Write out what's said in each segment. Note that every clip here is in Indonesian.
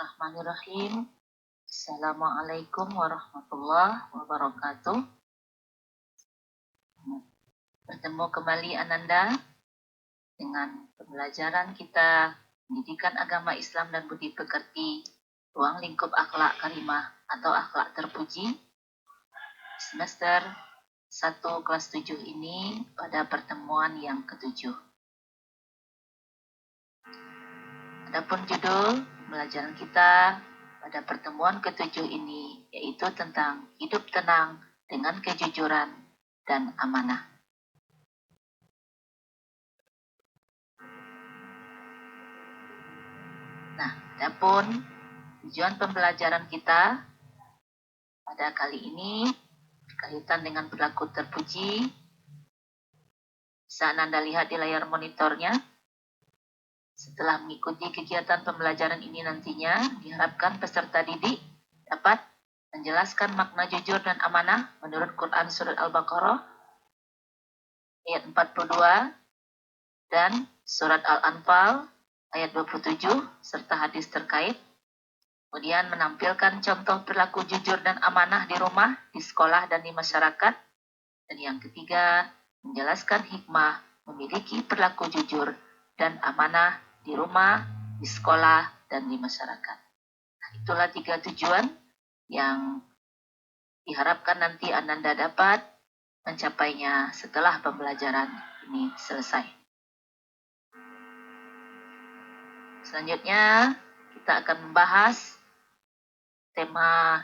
Bismillahirrahmanirrahim. Assalamualaikum warahmatullahi wabarakatuh. Bertemu kembali Ananda dengan pembelajaran kita pendidikan agama Islam dan budi pekerti ruang lingkup akhlak karimah atau akhlak terpuji semester 1 kelas 7 ini pada pertemuan yang ke-7. Adapun judul pembelajaran kita pada pertemuan ke-7 ini yaitu tentang hidup tenang dengan kejujuran dan amanah. Nah, adapun tujuan pembelajaran kita pada kali ini berkaitan dengan perilaku terpuji. Bisa Anda lihat di layar monitornya. Setelah mengikuti kegiatan pembelajaran ini nantinya, diharapkan peserta didik dapat menjelaskan makna jujur dan amanah menurut Quran Surat Al-Baqarah ayat 42 dan Surat Al-Anfal ayat 27 serta hadis terkait. Kemudian menampilkan contoh perilaku jujur dan amanah di rumah, di sekolah, dan di masyarakat. Dan yang ketiga, menjelaskan hikmah memiliki perilaku jujur dan amanah di rumah, di sekolah, dan di masyarakat. Nah, itulah 3 tujuan yang diharapkan nanti Ananda dapat mencapainya setelah pembelajaran ini selesai. Selanjutnya, kita akan membahas tema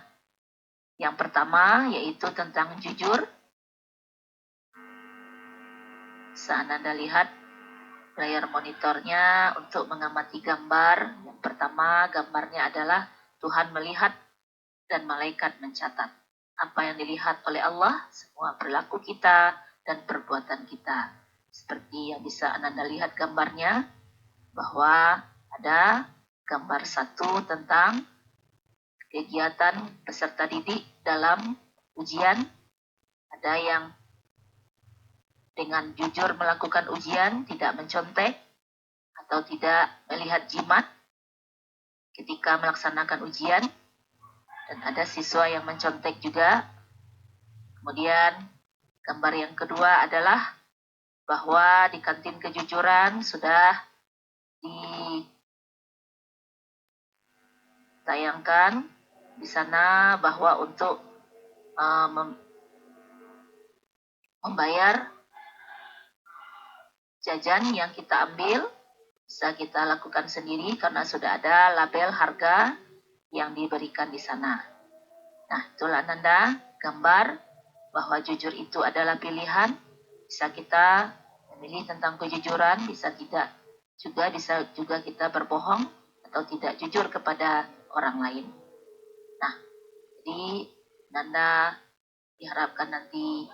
yang pertama, yaitu tentang jujur. Bisa Anda lihat layar monitornya untuk mengamati gambar. Yang pertama, gambarnya adalah Tuhan melihat dan malaikat mencatat. Apa yang dilihat oleh Allah, semua perilaku kita dan perbuatan kita. Seperti yang bisa Anda lihat gambarnya, bahwa ada gambar 1 tentang kegiatan peserta didik dalam ujian. Ada yang dengan jujur melakukan ujian, tidak mencontek atau tidak melihat jimat ketika melaksanakan ujian. Dan ada siswa yang mencontek juga. Kemudian gambar yang kedua adalah bahwa di kantin kejujuran sudah ditayangkan di sana bahwa untuk membayar jajan yang kita ambil bisa kita lakukan sendiri karena sudah ada label harga yang diberikan di sana. Nah, itulah Ananda gambar bahwa jujur itu adalah pilihan. Bisa kita memilih tentang kejujuran, bisa juga kita berbohong atau tidak jujur kepada orang lain. Nah, jadi Nanda diharapkan nanti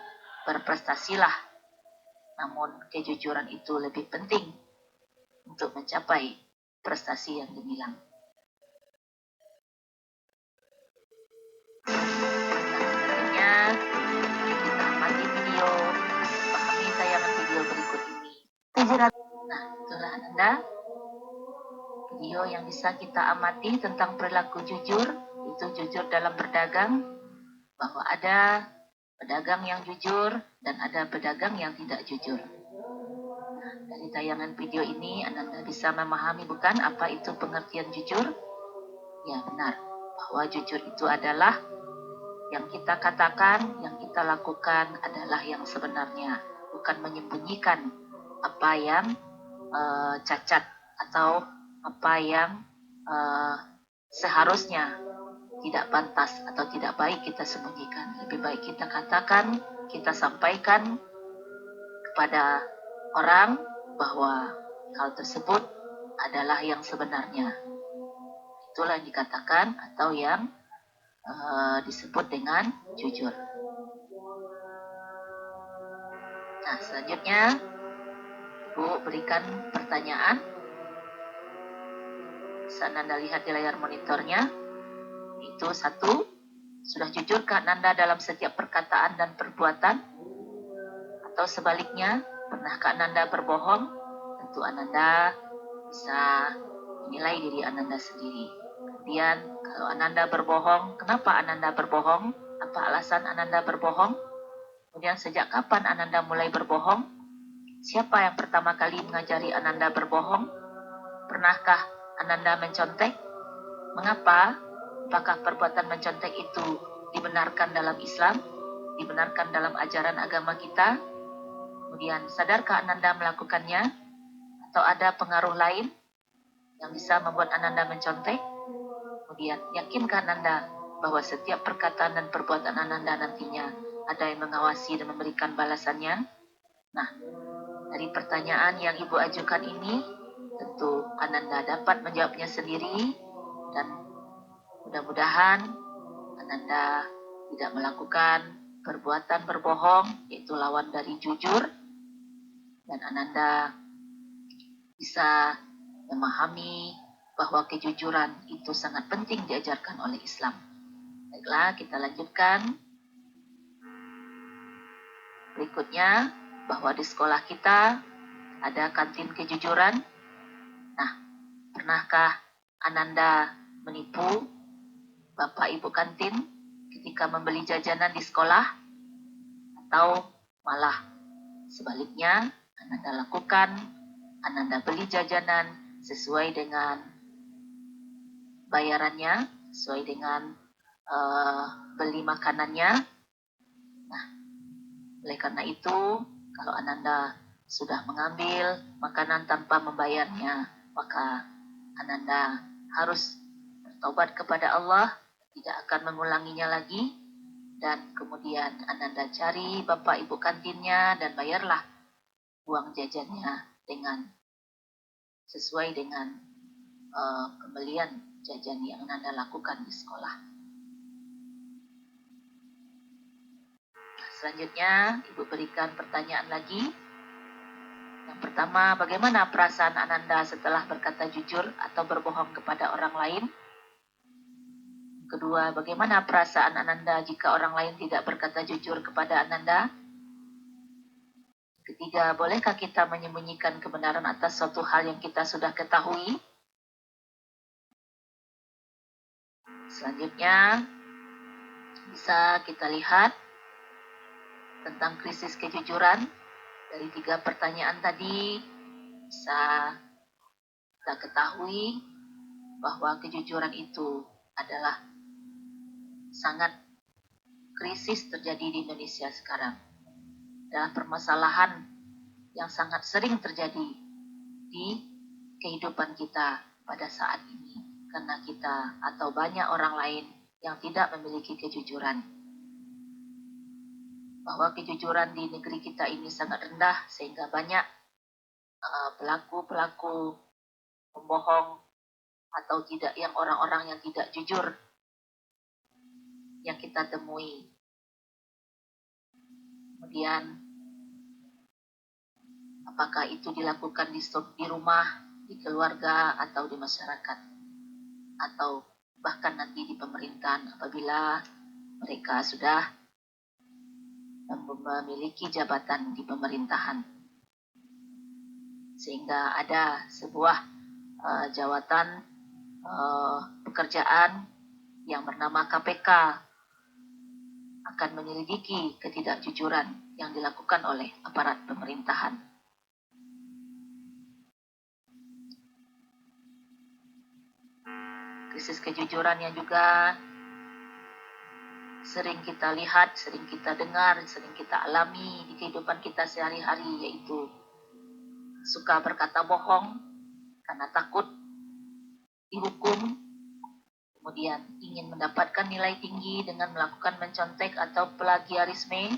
berprestasilah. Namun kejujuran itu lebih penting untuk mencapai prestasi yang gemilang. Selanjutnya, kita amati video, pahami tayangan video berikut ini. Nah, itulah Anda video yang bisa kita amati tentang perilaku jujur, itu jujur dalam berdagang, bahwa ada pedagang yang jujur dan ada pedagang yang tidak jujur. Nah, dari tayangan video ini Anda bisa memahami bukan apa itu pengertian jujur? Ya benar, bahwa jujur itu adalah yang kita katakan, yang kita lakukan adalah yang sebenarnya, bukan menyembunyikan apa yang cacat atau apa yang seharusnya tidak pantas atau tidak baik kita sembunyikan. Lebih baik kita katakan, kita sampaikan kepada orang bahwa hal tersebut adalah yang sebenarnya. Itulah yang dikatakan atau yang disebut dengan jujur. Nah, selanjutnya Ibu berikan pertanyaan. Bisa Anda lihat di layar monitornya. Itu 1, sudah jujurkah Anda dalam setiap perkataan dan perbuatan? Atau sebaliknya, pernahkah Anda berbohong? Tentu Anda bisa menilai diri Anda sendiri. Kemudian kalau Ananda berbohong, kenapa Ananda berbohong? Apa alasan Ananda berbohong? Kemudian sejak kapan Ananda mulai berbohong? Siapa yang pertama kali mengajari Ananda berbohong? Pernahkah Ananda mencontek? Mengapa? Apakah perbuatan mencontek itu dibenarkan dalam Islam? Dibenarkan dalam ajaran agama kita? Kemudian sadarkah Ananda melakukannya? Atau ada pengaruh lain yang bisa membuat Ananda mencontek? Kemudian, yakinkah Ananda bahwa setiap perkataan dan perbuatan Ananda nantinya ada yang mengawasi dan memberikan balasannya? Nah, dari pertanyaan yang Ibu ajukan ini, tentu Ananda dapat menjawabnya sendiri dan mudah-mudahan Ananda tidak melakukan perbuatan berbohong, yaitu lawan dari jujur, dan Ananda bisa memahami bahwa kejujuran itu sangat penting diajarkan oleh Islam. Baiklah, kita lanjutkan. Berikutnya, bahwa di sekolah kita ada kantin kejujuran. Nah, pernahkah Ananda menipu Bapak Ibu kantin ketika membeli jajanan di sekolah? Atau malah sebaliknya, Ananda lakukan, Ananda beli jajanan sesuai dengan bayarannya, sesuai dengan beli makanannya. Nah, oleh karena itu, kalau Ananda sudah mengambil makanan tanpa membayarnya, maka Ananda harus bertobat kepada Allah, tidak akan mengulanginya lagi, dan kemudian Ananda cari Bapak Ibu kantinnya dan bayarlah uang jajannya dengan sesuai dengan pembelian jajan yang Ananda lakukan di sekolah. Selanjutnya, Ibu berikan pertanyaan lagi. Yang pertama, bagaimana perasaan Ananda setelah berkata jujur atau berbohong kepada orang lain? Kedua, bagaimana perasaan Ananda jika orang lain tidak berkata jujur kepada Ananda? Ketiga, bolehkah kita menyembunyikan kebenaran atas suatu hal yang kita sudah ketahui? Selanjutnya, bisa kita lihat tentang krisis kejujuran. Dari 3 pertanyaan tadi, bisa kita ketahui bahwa kejujuran itu adalah sangat krisis terjadi di Indonesia sekarang. Dan permasalahan yang sangat sering terjadi di kehidupan kita pada saat ini. Karena kita atau banyak orang lain yang tidak memiliki kejujuran. Bahwa kejujuran di negeri kita ini sangat rendah sehingga banyak pelaku-pelaku pembohong atau tidak yang orang-orang yang tidak jujur yang kita temui. Kemudian apakah itu dilakukan di rumah, di keluarga, atau di masyarakat, atau bahkan nanti di pemerintahan apabila mereka sudah memiliki jabatan di pemerintahan. Sehingga ada sebuah jawatan pekerjaan yang bernama KPK akan menyelidiki ketidakjujuran yang dilakukan oleh aparat pemerintahan. Krisis kejujuran yang juga sering kita lihat, sering kita dengar, sering kita alami di kehidupan kita sehari-hari, yaitu suka berkata bohong karena takut dihukum, kemudian ingin mendapatkan nilai tinggi dengan melakukan mencontek atau plagiarisme,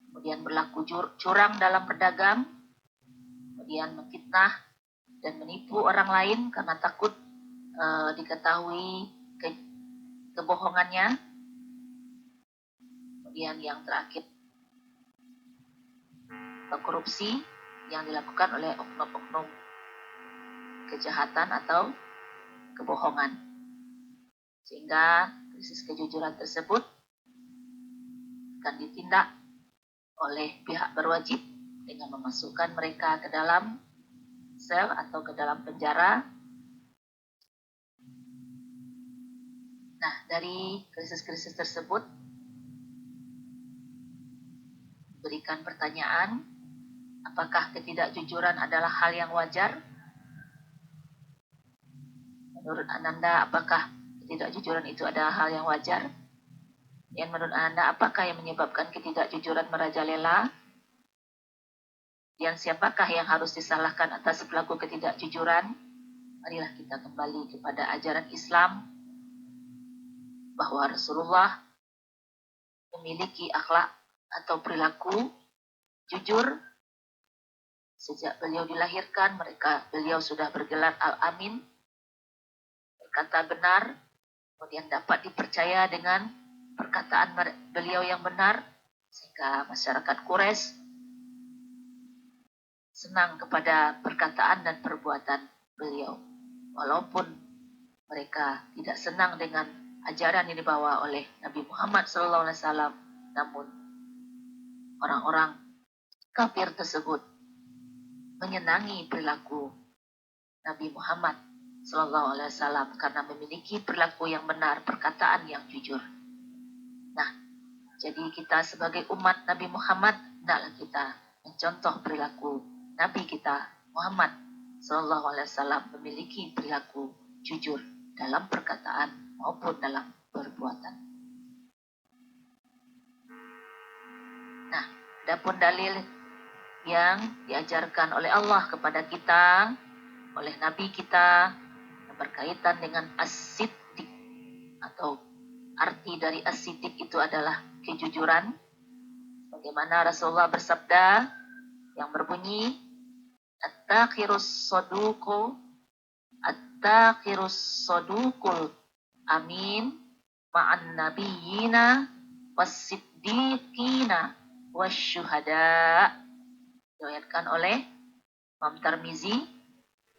kemudian berlaku curang dalam berdagang, kemudian memfitnah dan menipu orang lain karena takut diketahui kebohongannya. Kemudian yang terakhir, korupsi yang dilakukan oleh oknum-oknum kejahatan atau kebohongan. Sehingga krisis kejujuran tersebut akan ditindak oleh pihak berwajib dengan memasukkan mereka ke dalam sel atau ke dalam penjara Nah, dari krisis-krisis tersebut berikan pertanyaan, apakah ketidakjujuran adalah hal yang wajar? Menurut Ananda, apakah ketidakjujuran itu adalah hal yang wajar? Dan menurut Anda, apakah yang menyebabkan ketidakjujuran merajalela? Dan siapakah yang harus disalahkan atas pelaku ketidakjujuran? Marilah kita kembali kepada ajaran Islam, bahwa Rasulullah memiliki akhlak atau perilaku jujur. Sejak beliau dilahirkan, beliau sudah bergelar Al-Amin, berkata benar, kemudian dapat dipercaya dengan perkataan beliau yang benar, sehingga masyarakat Quraisy senang kepada perkataan dan perbuatan beliau. Walaupun mereka tidak senang dengan ajaran yang dibawa oleh Nabi Muhammad SAW, namun orang-orang kafir tersebut menyenangi perilaku Nabi Muhammad SAW karena memiliki perilaku yang benar, perkataan yang jujur. Nah, jadi kita sebagai umat Nabi Muhammad, hendaklah kita mencontoh perilaku Nabi kita Muhammad SAW, memiliki perilaku jujur dalam perkataan maupun dalam perbuatan. Nah, adapun dalil yang diajarkan oleh Allah kepada kita, oleh Nabi kita, yang berkaitan dengan as-siddiq, atau arti dari as-siddiq itu adalah kejujuran. Bagaimana Rasulullah bersabda yang berbunyi, At-takhirus sodukul amin ma'an nabiyina was-siddiqina wasyuhada. Diriwayatkan oleh Imam Tirmizi,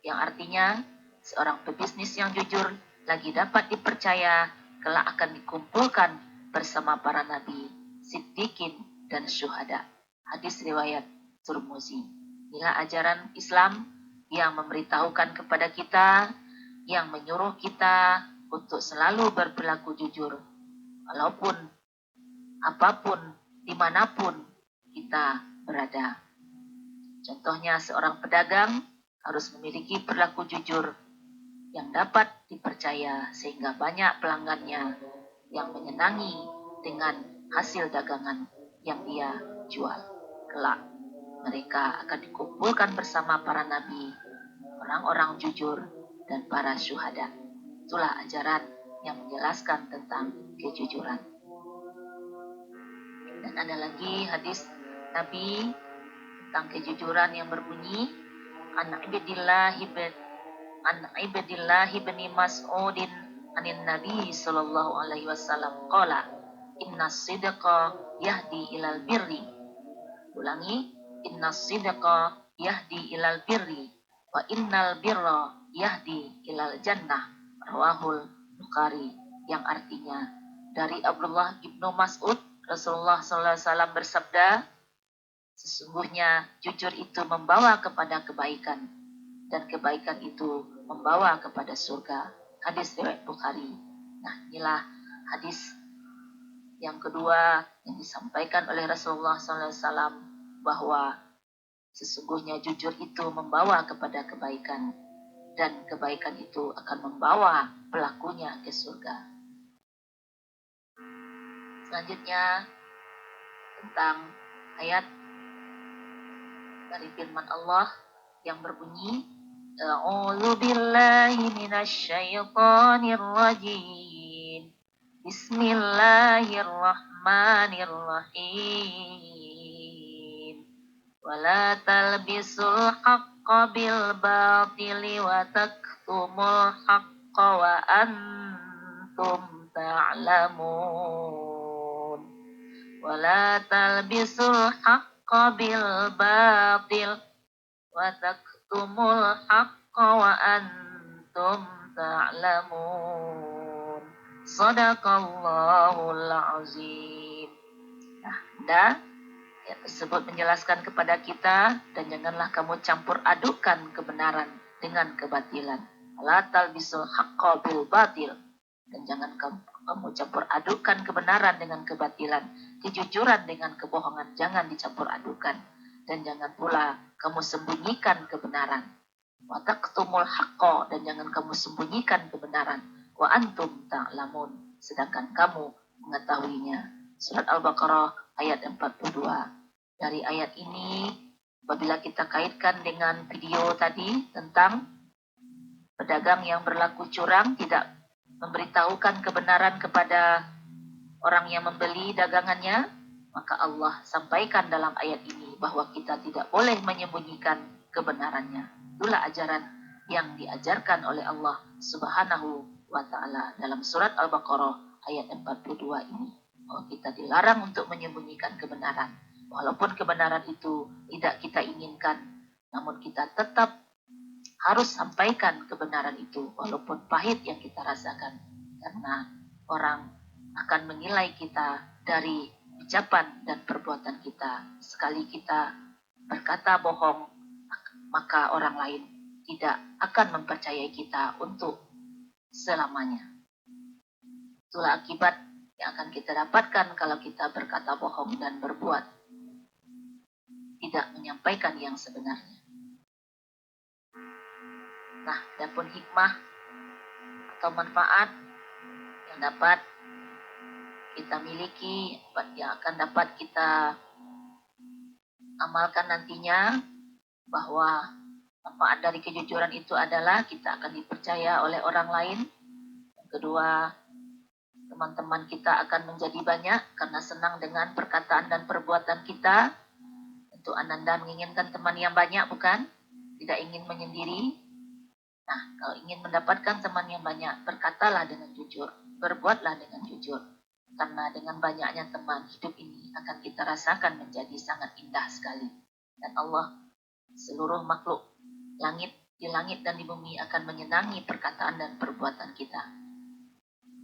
yang artinya seorang pebisnis yang jujur lagi dapat dipercaya kelak akan dikumpulkan bersama para nabi, siddiqin dan syuhada. Hadis riwayat Tirmizi. Inilah ajaran Islam yang memberitahukan kepada kita, yang menyuruh kita untuk selalu berperilaku jujur, walaupun apapun, dimanapun kita berada. Contohnya seorang pedagang harus memiliki perilaku jujur yang dapat dipercaya sehingga banyak pelanggannya yang menyenangi dengan hasil dagangan yang dia jual. Kelak mereka akan dikumpulkan bersama para nabi, orang-orang jujur, dan para syuhada. Itulah ajaran yang menjelaskan tentang kejujuran. Dan ada lagi hadis Nabi tentang kejujuran yang berbunyi, An Ibadillahi bin Mas'udin anin Nabi sallallahu alaihi wasallam qala inna sidqa yahdi ilal birri. Ulangi, inna sidqa yahdi ilal birri wa innal birra yahdi ilal jannah. Rawahul Bukhari, yang artinya dari Abdullah ibnu Mas'ud, Rasulullah sallallahu alaihi wasallam bersabda, sesungguhnya jujur itu membawa kepada kebaikan, dan kebaikan itu membawa kepada surga. Hadis riwayat Bukhari. Nah, inilah hadis yang kedua yang disampaikan oleh Rasulullah SAW, bahwa sesungguhnya jujur itu membawa kepada kebaikan, dan kebaikan itu akan membawa pelakunya ke surga. Selanjutnya tentang ayat dari firman Allah yang berbunyi, A'udzu billahi minasy syaithanir rajim. Bismillahirrahmanirrahim. Wala talbisul haqqa bil batili wa taktumul haqqa wa antum ta'lamun. Wala talbisul haqqa bil batil wa taktumul haqqa wa antum ta'lamun. Sadaqallahul azim. Nah, ayat tersebut menjelaskan kepada kita, dan janganlah kamu campur adukan kebenaran dengan kebatilan. La talbisul haqqa bil batil. Dan jangan kamu campur adukkan kebenaran dengan kebatilan, kejujuran dengan kebohongan, jangan dicampur adukan. Dan jangan pula kamu sembunyikan kebenaran. Wa taqtumul haqqo, dan jangan kamu sembunyikan kebenaran. Wa antum ta'lamun, sedangkan kamu mengetahuinya. Surat Al-Baqarah ayat 42. Dari ayat ini, apabila kita kaitkan dengan video tadi tentang pedagang yang berlaku curang, tidak memberitahukan kebenaran kepada orang yang membeli dagangannya, maka Allah sampaikan dalam ayat ini bahwa kita tidak boleh menyembunyikan kebenarannya. Itulah ajaran yang diajarkan oleh Allah Subhanahu wa Ta'ala dalam surat Al-Baqarah ayat 42 ini. Bahwa kita dilarang untuk menyembunyikan kebenaran. Walaupun kebenaran itu tidak kita inginkan, namun kita tetap harus sampaikan kebenaran itu walaupun pahit yang kita rasakan. Karena orang akan menilai kita dari ucapan dan perbuatan kita. Sekali kita berkata bohong, maka orang lain tidak akan mempercayai kita untuk selamanya. Itulah akibat yang akan kita dapatkan kalau kita berkata bohong dan berbuat tidak menyampaikan yang sebenarnya. Nah, adapun hikmah atau manfaat yang dapat kita miliki, yang akan dapat kita amalkan nantinya, bahwa manfaat dari kejujuran itu adalah kita akan dipercaya oleh orang lain. Yang kedua, teman-teman kita akan menjadi banyak karena senang dengan perkataan dan perbuatan kita. Tentu Ananda menginginkan teman yang banyak, bukan? Tidak ingin menyendiri. Nah, kalau ingin mendapatkan teman yang banyak, berkatalah dengan jujur, berbuatlah dengan jujur. Karena dengan banyaknya teman, hidup ini akan kita rasakan menjadi sangat indah sekali. Dan Allah, seluruh makhluk di langit dan di bumi akan menyenangi perkataan dan perbuatan kita.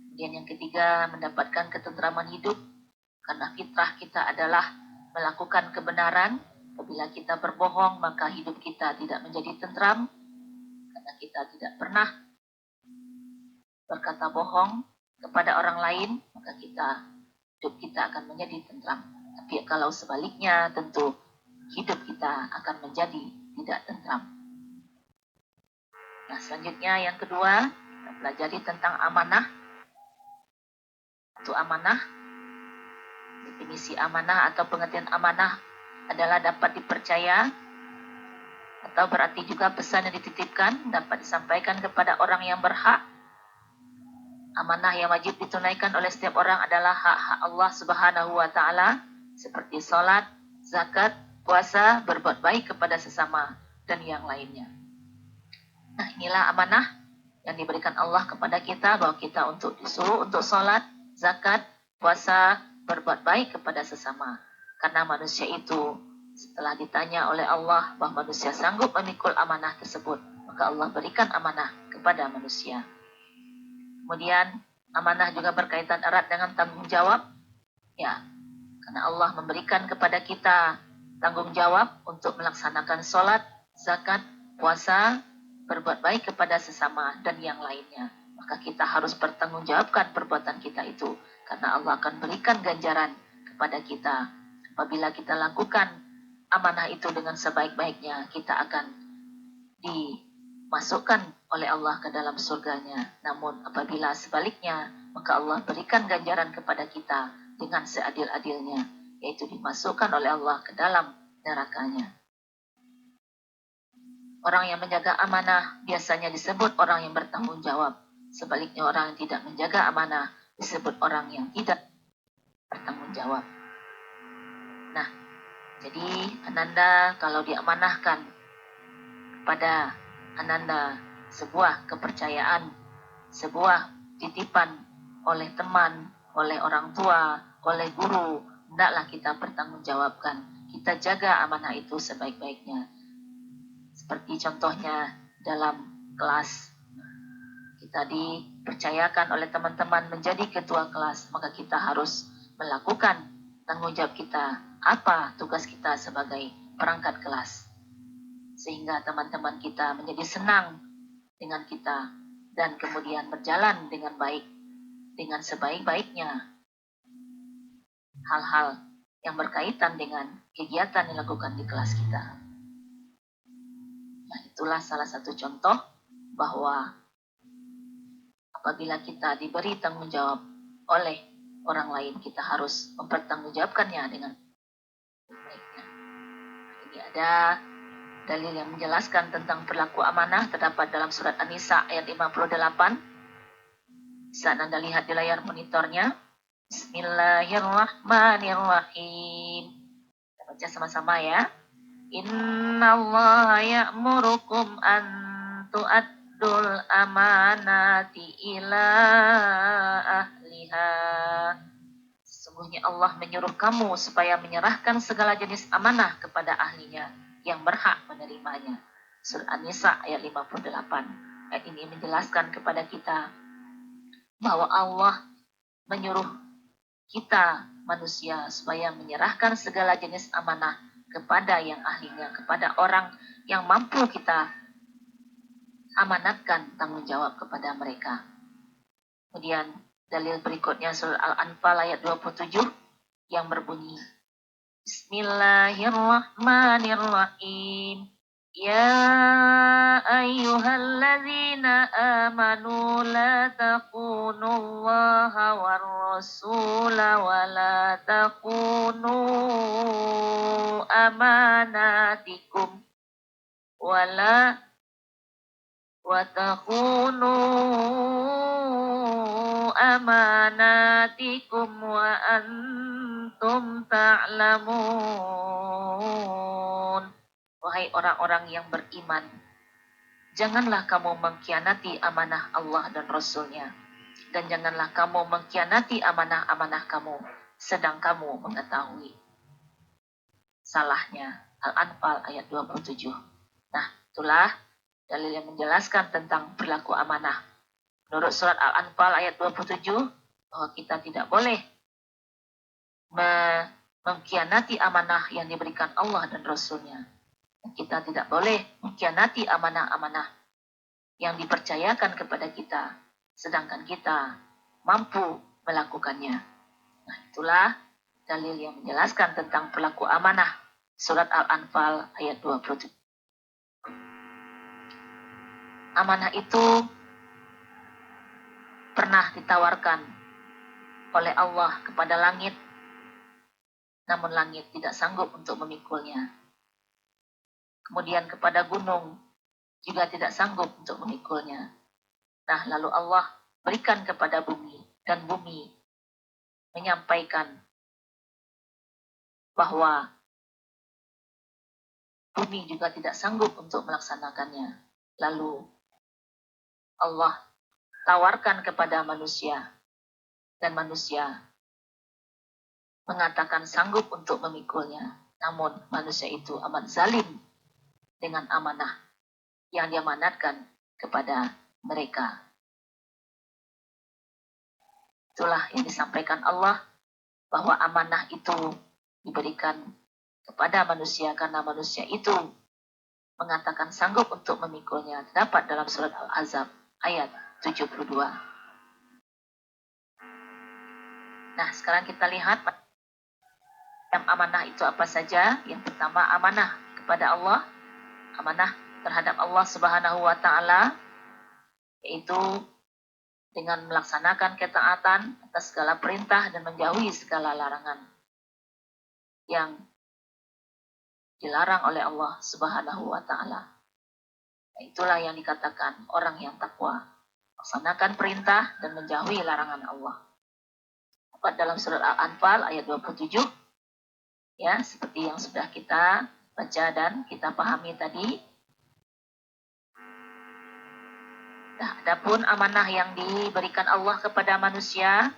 Kemudian yang ketiga, mendapatkan ketentraman hidup. Karena fitrah kita adalah melakukan kebenaran. Apabila kita berbohong, maka hidup kita tidak menjadi tentram. Karena kita tidak pernah berkata bohong kepada orang lain, maka hidup kita akan menjadi tentram. Tapi kalau sebaliknya, tentu hidup kita akan menjadi tidak tentram. Nah, selanjutnya yang kedua, kita pelajari tentang amanah. Itu amanah, definisi amanah atau pengertian amanah adalah dapat dipercaya, atau berarti juga pesan yang dititipkan dapat disampaikan kepada orang yang berhak. Amanah yang wajib ditunaikan oleh setiap orang adalah hak-hak Allah Subhanahu wa Ta'ala, seperti sholat, zakat, puasa, berbuat baik kepada sesama, dan yang lainnya. Nah, inilah amanah yang diberikan Allah kepada kita, bahwa kita disuruh untuk sholat, zakat, puasa, berbuat baik kepada sesama. Karena manusia itu, setelah ditanya oleh Allah bahwa manusia sanggup memikul amanah tersebut, maka Allah berikan amanah kepada manusia. Kemudian amanah juga berkaitan erat dengan tanggung jawab. Ya, karena Allah memberikan kepada kita tanggung jawab untuk melaksanakan sholat, zakat, puasa, berbuat baik kepada sesama, dan yang lainnya. Maka kita harus bertanggungjawabkan perbuatan kita itu. Karena Allah akan berikan ganjaran kepada kita. Apabila kita lakukan amanah itu dengan sebaik-baiknya, kita akan dimasukkan oleh Allah ke dalam surganya. Namun apabila sebaliknya, maka Allah berikan ganjaran kepada kita dengan seadil-adilnya, yaitu dimasukkan oleh Allah ke dalam nerakanya. Orang yang menjaga amanah biasanya disebut orang yang bertanggung jawab. Sebaliknya, orang yang tidak menjaga amanah disebut orang yang tidak bertanggung jawab. Nah, jadi Ananda kalau diamanahkan kepada Ananda sebuah kepercayaan, sebuah titipan oleh teman, oleh orang tua, oleh guru, hendaklah kita bertanggungjawabkan. Kita jaga amanah itu sebaik-baiknya. Seperti contohnya dalam kelas, kita dipercayakan oleh teman-teman menjadi ketua kelas, maka kita harus melakukan tanggung jawab kita. Apa tugas kita sebagai perangkat kelas? Sehingga teman-teman kita menjadi senang dengan kita dan kemudian berjalan dengan baik. dengan sebaik-baiknya hal-hal yang berkaitan dengan kegiatan yang dilakukan di kelas kita. Nah, itulah salah satu contoh bahwa apabila kita diberi tanggung jawab oleh orang lain, kita harus mempertanggungjawabkannya dengan baiknya. Ini ada dalil yang menjelaskan tentang perilaku amanah, terdapat dalam surat An-Nisa ayat 58. Saat Anda lihat di layar monitornya, Bismillahirrahmanirrahim. Kita baca sama-sama ya. Innallaha ya'murukum an tu'addul amanati ila ahliha. Sesungguhnya Allah menyuruh kamu supaya menyerahkan segala jenis amanah kepada ahlinya yang berhak menerimanya. Surah An-Nisa ayat 58. Ayat ini menjelaskan kepada kita bahwa Allah menyuruh kita manusia supaya menyerahkan segala jenis amanah kepada yang ahlinya, kepada orang yang mampu kita amanatkan tanggung jawab kepada mereka. Kemudian dalil berikutnya surah Al-Anfal ayat 27 yang berbunyi Bismillahirrahmanirrahim. Ya ayyuhalladzina amanu la taqunullaha war rasula wa la taqunu amanatikum wa taqunu amanatikum wa antum ta'lamun. Wahai orang-orang yang beriman, janganlah kamu mengkhianati amanah Allah dan Rasul-Nya, dan janganlah kamu mengkhianati amanah-amanah kamu, sedang kamu mengetahui salahnya. Al-Anfal ayat 27. Nah, itulah dalil yang menjelaskan tentang perilaku amanah. Menurut surat Al-Anfal ayat 27, bahwa kita tidak boleh mengkhianati amanah yang diberikan Allah dan Rasul-Nya. Kita tidak boleh mengkhianati amanah-amanah yang dipercayakan kepada kita, sedangkan kita mampu melakukannya. Nah, itulah dalil yang menjelaskan tentang perilaku amanah. Surat Al-Anfal ayat 27. Amanah itu pernah ditawarkan oleh Allah kepada langit, namun langit tidak sanggup untuk memikulnya. Kemudian kepada gunung juga tidak sanggup untuk memikulnya. Nah, lalu Allah berikan kepada bumi, dan bumi menyampaikan bahwa bumi juga tidak sanggup untuk melaksanakannya. Lalu Allah tawarkan kepada manusia, dan manusia mengatakan sanggup untuk memikulnya. Namun manusia itu amat zalim dengan amanah yang diamanatkan kepada mereka. Itulah yang disampaikan Allah, bahwa amanah itu diberikan kepada manusia karena manusia itu mengatakan sanggup untuk memikulnya. Terdapat dalam surat Al-Ahzab ayat 72. Nah, sekarang kita lihat amanah itu apa saja. Yang pertama, amanah kepada Allah, amanah terhadap Allah Subhanahu wa Ta'ala, yaitu dengan melaksanakan ketaatan atas segala perintah dan menjauhi segala larangan yang dilarang oleh Allah Subhanahu wa Ta'ala. Itulah yang dikatakan orang yang takwa, melaksanakan perintah dan menjauhi larangan Allah. Dapat dalam surat Al-Anfal ayat 27, ya, seperti yang sudah kita baca dan kita pahami tadi. Nah, adapun amanah yang diberikan Allah kepada manusia,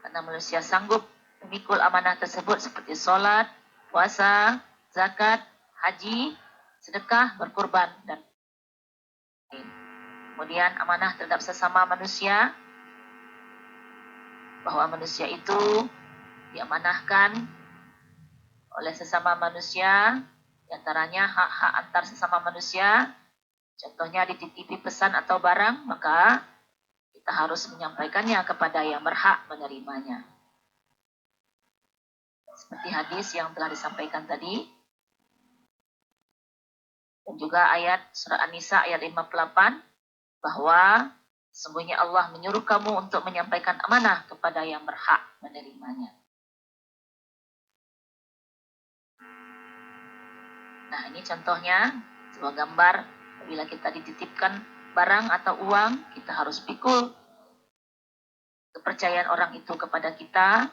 karena manusia sanggup memikul amanah tersebut seperti sholat, puasa, zakat, haji, sedekah, berkurban, dan kemudian amanah terhadap sesama manusia, bahwa manusia itu diamanahkan oleh sesama manusia, diantaranya hak-hak antar sesama manusia. Contohnya dititipi pesan atau barang, maka kita kita harus menyampaikannya kepada yang berhak menerimanya. Seperti hadis yang telah disampaikan tadi. Dan juga ayat surah An-Nisa ayat 58 bahwa sesungguhnya Allah menyuruh kamu untuk menyampaikan amanah kepada yang berhak menerimanya. Nah, ini contohnya sebuah gambar bila kita dititipkan barang atau uang, kita harus pikul kepercayaan orang itu kepada kita.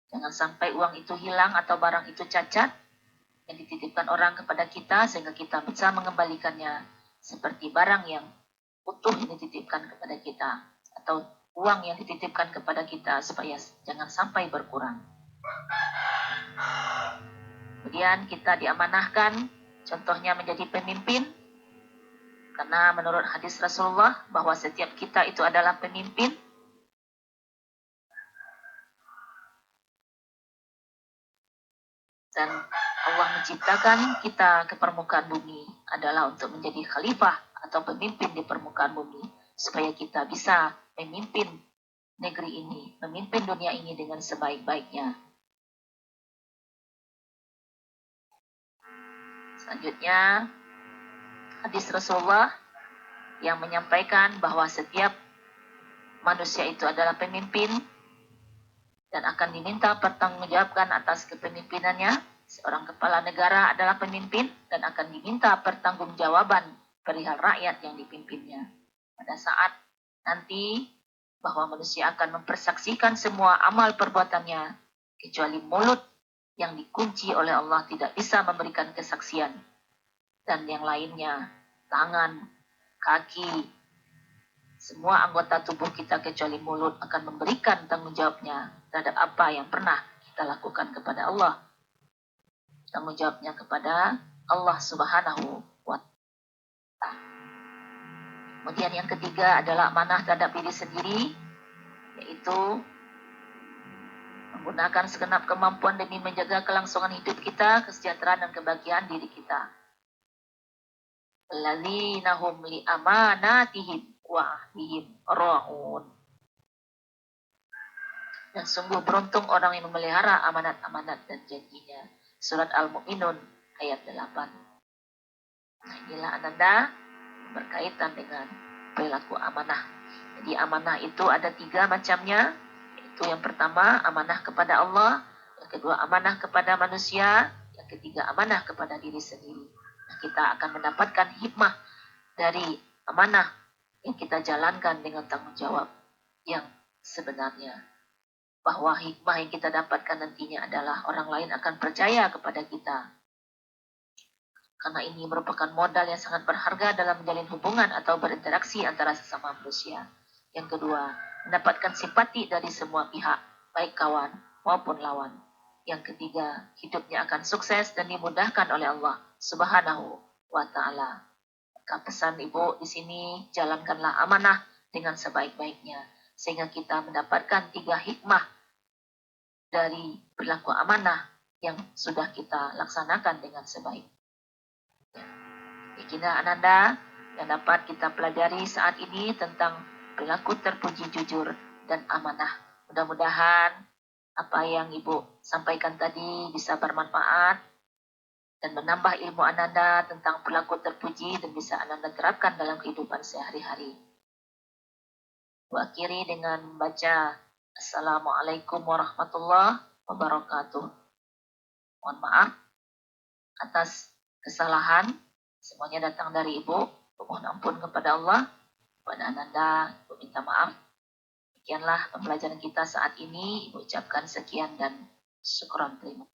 Jangan sampai uang itu hilang atau barang itu cacat yang dititipkan orang kepada kita sehingga kita bisa mengembalikannya seperti barang yang utuh yang dititipkan kepada kita atau uang yang dititipkan kepada kita supaya jangan sampai berkurang. Kemudian kita diamanahkan contohnya menjadi pemimpin karena menurut hadis Rasulullah bahwa setiap kita itu adalah pemimpin. Dan Allah menciptakan kita ke permukaan bumi adalah untuk menjadi khalifah atau pemimpin di permukaan bumi supaya kita bisa memimpin negeri ini, memimpin dunia ini dengan sebaik-baiknya. Selanjutnya, hadis Rasulullah yang menyampaikan bahwa setiap manusia itu adalah pemimpin dan akan diminta pertanggungjawabkan atas kepemimpinannya. Seorang kepala negara adalah pemimpin dan akan diminta pertanggungjawaban perihal rakyat yang dipimpinnya. Pada saat nanti bahwa manusia akan mempersaksikan semua amal perbuatannya, kecuali mulut yang dikunci oleh Allah tidak bisa memberikan kesaksian. Dan yang lainnya, tangan, kaki, semua anggota tubuh kita kecuali mulut akan memberikan tanggung jawabnya terhadap apa yang pernah kita lakukan kepada Allah. Tanggung jawabnya kepada Allah Subhanahu wa Ta'ala. Kemudian yang ketiga adalah amanah terhadap diri sendiri, yaitu menggunakan segenap kemampuan demi menjaga kelangsungan hidup kita, kesejahteraan dan kebahagiaan diri kita. Alladzina hum li amanatihim wa ahdihim ra'un. Dan sungguh beruntung orang yang memelihara amanat-amanat dan janjinya. Surat Al-Mu'minun ayat 8. Nah, inilah ananda berkaitan dengan perilaku amanah. Jadi amanah itu ada 3 macamnya. Yaitu yang pertama amanah kepada Allah, yang kedua amanah kepada manusia, yang ketiga amanah kepada diri sendiri. Nah, kita akan mendapatkan hikmah dari amanah yang kita jalankan dengan tanggung jawab yang sebenarnya. Bahwa hikmah yang kita dapatkan nantinya adalah orang lain akan percaya kepada kita. Karena ini merupakan modal yang sangat berharga dalam menjalin hubungan atau berinteraksi antara sesama manusia. Yang kedua, mendapatkan simpati dari semua pihak, baik kawan maupun lawan. Yang ketiga, hidupnya akan sukses dan dimudahkan oleh Allah Subhanahu wa Ta'ala. Maka pesan Ibu di sini, jalankanlah amanah dengan sebaik-baiknya, sehingga kita mendapatkan 3 hikmah dari perilaku amanah yang sudah kita laksanakan dengan sebaik. Inilah ananda yang dapat kita pelajari saat ini tentang perilaku terpuji, jujur, dan amanah. Mudah-mudahan apa yang Ibu sampaikan tadi bisa bermanfaat dan menambah ilmu ananda tentang perilaku terpuji dan bisa ananda terapkan dalam kehidupan sehari-hari. Ibu akhiri dengan membaca Assalamualaikum warahmatullahi wabarakatuh. Mohon maaf atas kesalahan. Semuanya datang dari Ibu. Mohon ampun kepada Allah. Kepada ananda, Ibu minta maaf. Demikianlah pembelajaran kita saat ini. Ibu ucapkan sekian dan syukran terima.